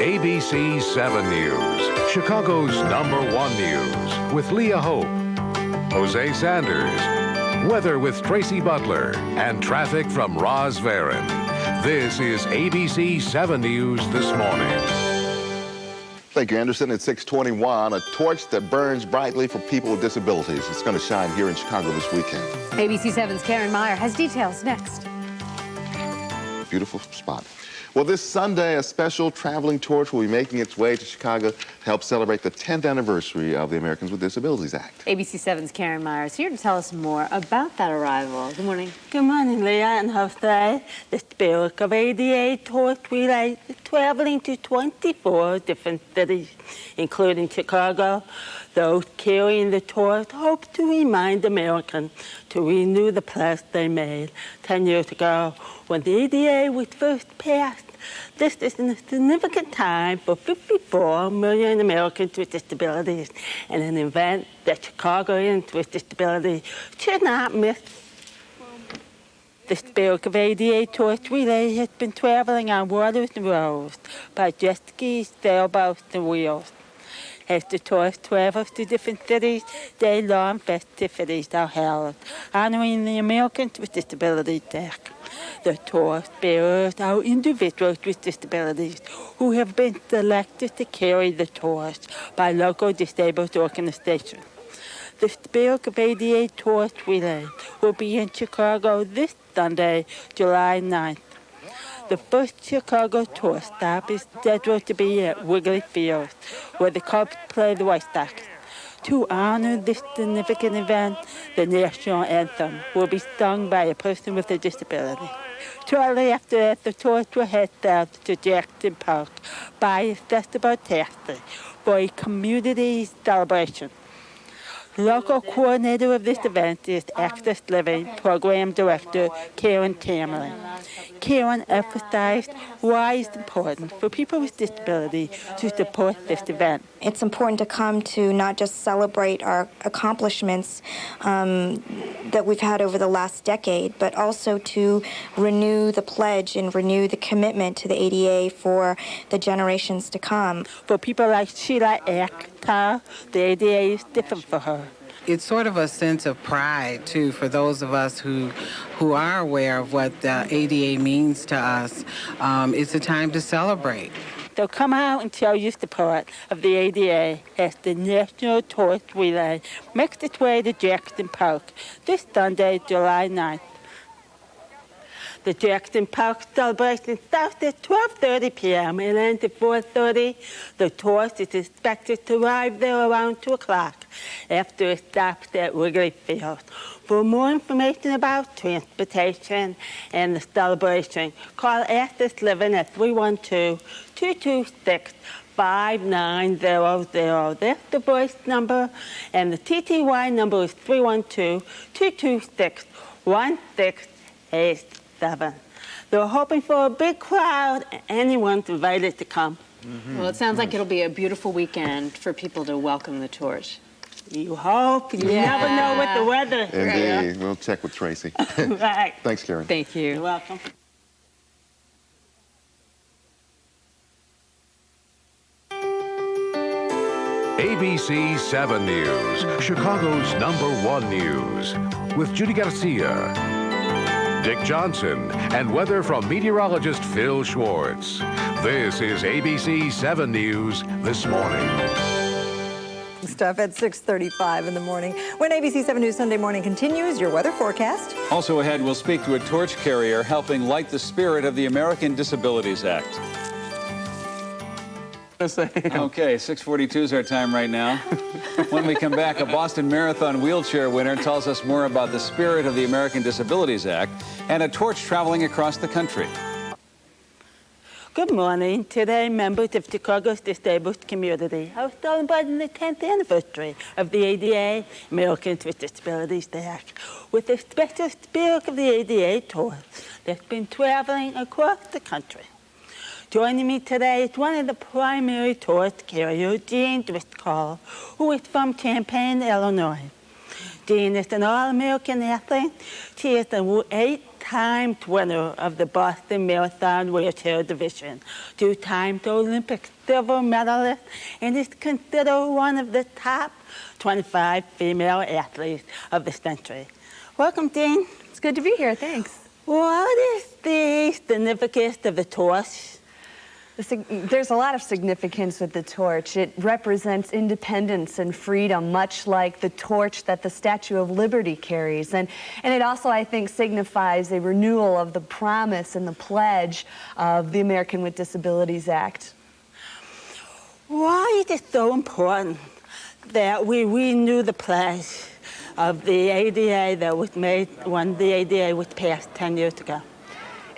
ABC 7 News, Chicago's #1 news, with Leah Hope, Jose Sanders, weather with Tracy Butler, and traffic from Roz Varon. This is ABC 7 News this morning. Thank you, Anderson. At 6:21, a torch that burns brightly for people with disabilities. It's going to shine here in Chicago this weekend. ABC 7's Karen Meyer has details next. Beautiful spot. Well, this Sunday, a special traveling torch will be making its way to Chicago to help celebrate the 10th anniversary of the Americans with Disabilities Act. ABC 7's Karen Meyer is here to tell us more about that arrival. Good morning. Good morning, Leah and Jose. The spirit of ADA torch relay is traveling to 24 different cities, including Chicago. Those carrying the torch hope to remind Americans to renew the pledge they made 10 years ago when the ADA was first passed. This is a significant time for 54 million Americans with disabilities and an event that Chicagoans with disabilities should not miss. The spirit of ADA torch relay has been traveling on waters and roads by jet skis, sailboats, and wheels. As the torch travels to different cities, day-long festivities are held, honoring the Americans with Disabilities Act. The torch bearers are individuals with disabilities who have been selected to carry the torch by local disabled organizations. The spirit of ADA torch relay will be in Chicago this Sunday, July 9th. The first Chicago torch stop is scheduled to be at Wrigley Field, where the Cubs play the White Sox. To honor this significant event, the national anthem will be sung by a person with a disability. Shortly after that, the torch will head south to Jackson Park by a festival taxi for a community celebration. Local coordinator of this event is Access Living Program Director Karen Tamerlan. Karen emphasized why it's important for people with disability to support this event. It's important to come to not just celebrate our accomplishments that we've had over the last decade, but also to renew the pledge and renew the commitment to the ADA for the generations to come. For people like Sheila Akhtar, the ADA is different for her. It's sort of a sense of pride, too, for those of us who are aware of what the ADA means to us. It's a time to celebrate. They'll come out and show you support of the ADA as the National Torch Relay makes its way to Jackson Park this Sunday, July 9th. The Jackson Park celebration starts at 12:30 p.m. and ends at 4:30. The torch is expected to arrive there around 2 o'clock after it stops at Wrigley Field. For more information about transportation and the celebration, call Access Living at 312-226-5900. That's the voice number, and the TTY number is 312-226-1687. They're hoping for a big crowd. Anyone's invited to come. Mm-hmm. Well, it sounds like it'll be a beautiful weekend for people to welcome the torch. You hope. You never know what the weather is. Indeed. We'll check with Tracy. Right. Thanks, Karen. Thank you. You're welcome. ABC 7 News, Chicago's #1 news, with Judy Garcia, Dick Johnson, and weather from meteorologist Phil Schwartz. This is ABC 7 News this morning. Stuff at 6:35 in the morning. When ABC 7 News Sunday Morning continues, your weather forecast. Also ahead, we'll speak to a torch carrier helping light the spirit of the American Disabilities Act. Okay, 6:42 is our time right now. When we come back, a Boston Marathon wheelchair winner tells us more about the spirit of the American Disabilities Act and a torch traveling across the country. Good morning. Today, members of Chicago's disabled community are celebrating the 10th anniversary of the ADA, Americans with Disabilities Act, with the special spirit of the ADA torch that's been traveling across the country. Joining me today is one of the primary torch carriers, Jean Driscoll, who is from Champaign, Illinois. Jean is an All-American athlete. She is an 8 two-time winner of the Boston Marathon wheelchair division, two-time Olympic silver medalist, and is considered one of the top 25 female athletes of the century. Welcome, Dean. It's good to be here. Thanks. What is the significance of the torch? There's a lot of significance with the torch. It represents independence and freedom, much like the torch that the Statue of Liberty carries. And it also, I think, signifies a renewal of the promise and the pledge of the American with Disabilities Act. Why is it so important that we renew the pledge of the ADA that was made when the ADA was passed 10 years ago?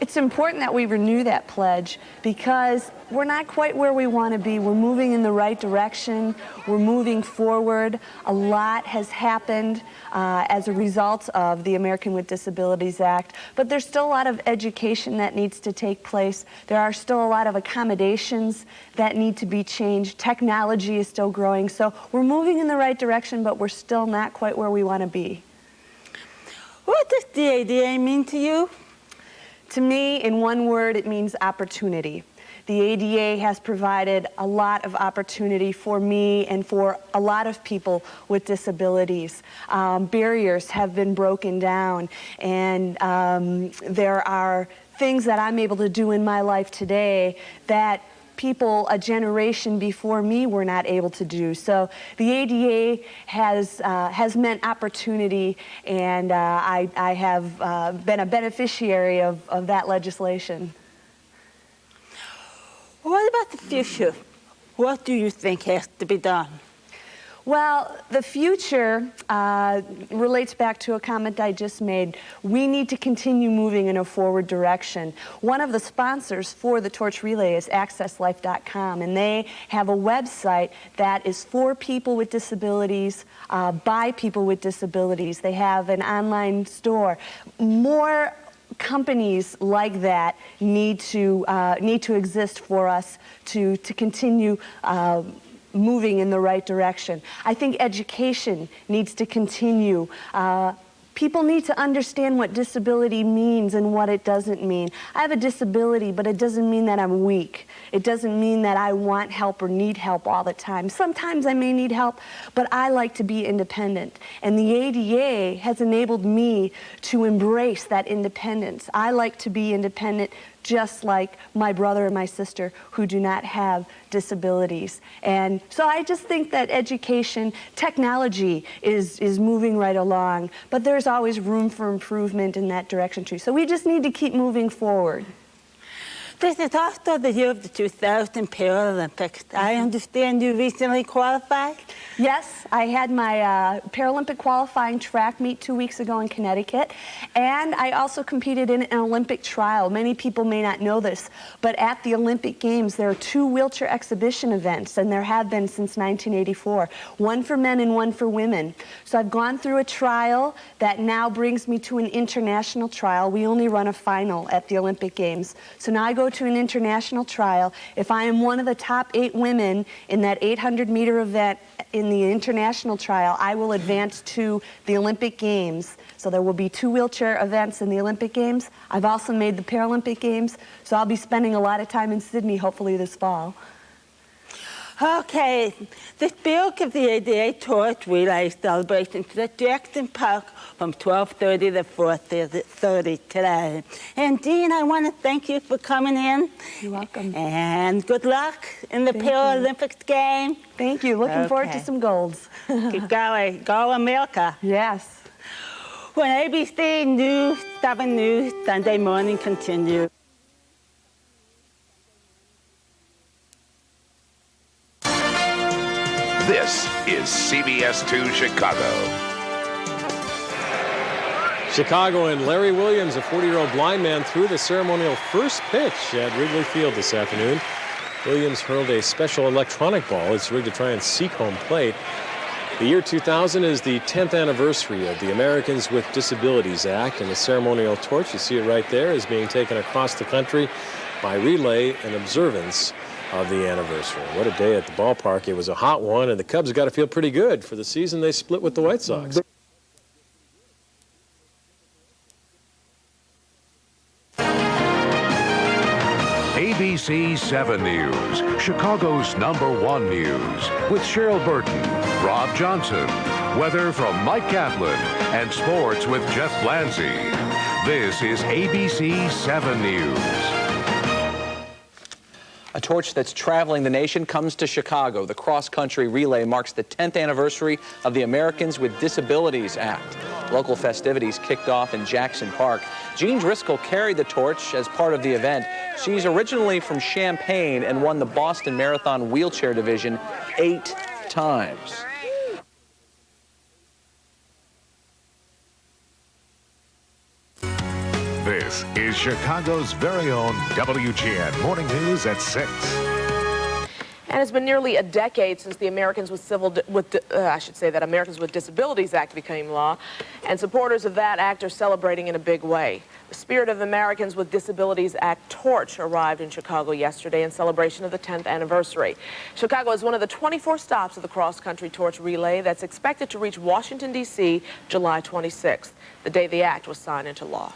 It's important that we renew that pledge because we're not quite where we want to be. We're moving in the right direction. We're moving forward. A lot has happened as a result of the American with Disabilities Act, but there's still a lot of education that needs to take place. There are still a lot of accommodations that need to be changed. Technology is still growing, so we're moving in the right direction, but we're still not quite where we want to be. What does the ADA mean to you? To me, in one word, it means opportunity. The ADA has provided a lot of opportunity for me and for a lot of people with disabilities. Barriers have been broken down, and there are things that I'm able to do in my life today that people a generation before me were not able to do. So the ADA has meant opportunity, and I have been a beneficiary of that legislation. What about the future? What do you think has to be done? Well, the future relates back to a comment I just made. We need to continue moving in a forward direction. One of the sponsors for the Torch Relay is AccessLife.com, and they have a website that is for people with disabilities, by people with disabilities. They have an online store. More companies like that need to exist for us to continue moving in the right direction. I think education needs to continue. People need to understand what disability means and what it doesn't mean. I have a disability, but it doesn't mean that I'm weak. It doesn't mean that I want help or need help all the time. Sometimes I may need help, but I like to be independent. And the ADA has enabled me to embrace that independence. I like to be independent just like my brother and my sister who do not have disabilities. And so I just think that education, technology is moving right along, but there's always room for improvement in that direction too. So we just need to keep moving forward. This is also the year of the 2000 Paralympics. I understand you recently qualified? Yes, I had my Paralympic qualifying track meet 2 weeks ago in Connecticut, and I also competed in an Olympic trial. Many people may not know this, but at the Olympic Games there are 2 wheelchair exhibition events, and there have been since 1984, one for men and one for women. So I've gone through a trial that now brings me to an international trial. We only run a final at the Olympic Games. So now I go to an international trial. If I am one of the top 8 women in that 800-meter event in the international trial, I will advance to the Olympic Games. So there will be 2 wheelchair events in the Olympic Games. I've also made the Paralympic Games, so I'll be spending a lot of time in Sydney, hopefully this fall. Okay, the spirit of the ADA Torch Relay celebration is at Jackson Park from 12:30 to 4:30 today. And Dean, I want to thank you for coming in. You're welcome. And good luck in the Paralympics game. Thank you. Looking forward to some golds. Keep going. Go America. Yes. When ABC News 7 News Sunday morning continues. This is CBS 2 Chicago. Chicago and Larry Williams, a 40-year-old blind man, threw the ceremonial first pitch at Wrigley Field this afternoon. Williams hurled a special electronic ball. It's rigged to try and seek home plate. The year 2000 is the 10th anniversary of the Americans with Disabilities Act, and the ceremonial torch, you see it right there, is being taken across the country by relay and observance of the anniversary. What a day at the ballpark. It was a hot one, and the Cubs got to feel pretty good. For the season, they split with the White Sox. ABC 7 News, Chicago's #1 news, with Cheryl Burton, Rob Johnson, weather from Mike Kaplan, and sports with Jeff Blanzy. This is ABC 7 News. A torch that's traveling the nation comes to Chicago. The cross-country relay marks the 10th anniversary of the Americans with Disabilities Act. Local festivities kicked off in Jackson Park. Jean Driscoll carried the torch as part of the event. She's originally from Champaign and won the Boston Marathon wheelchair division 8 times. This is Chicago's very own WGN Morning News at 6. And it's been nearly a decade since the Americans with Americans with Disabilities Act became law, and supporters of that act are celebrating in a big way. The Spirit of Americans with Disabilities Act torch arrived in Chicago yesterday in celebration of the 10th anniversary. Chicago is one of the 24 stops of the cross-country torch relay that's expected to reach Washington, D.C. July 26th, the day the act was signed into law.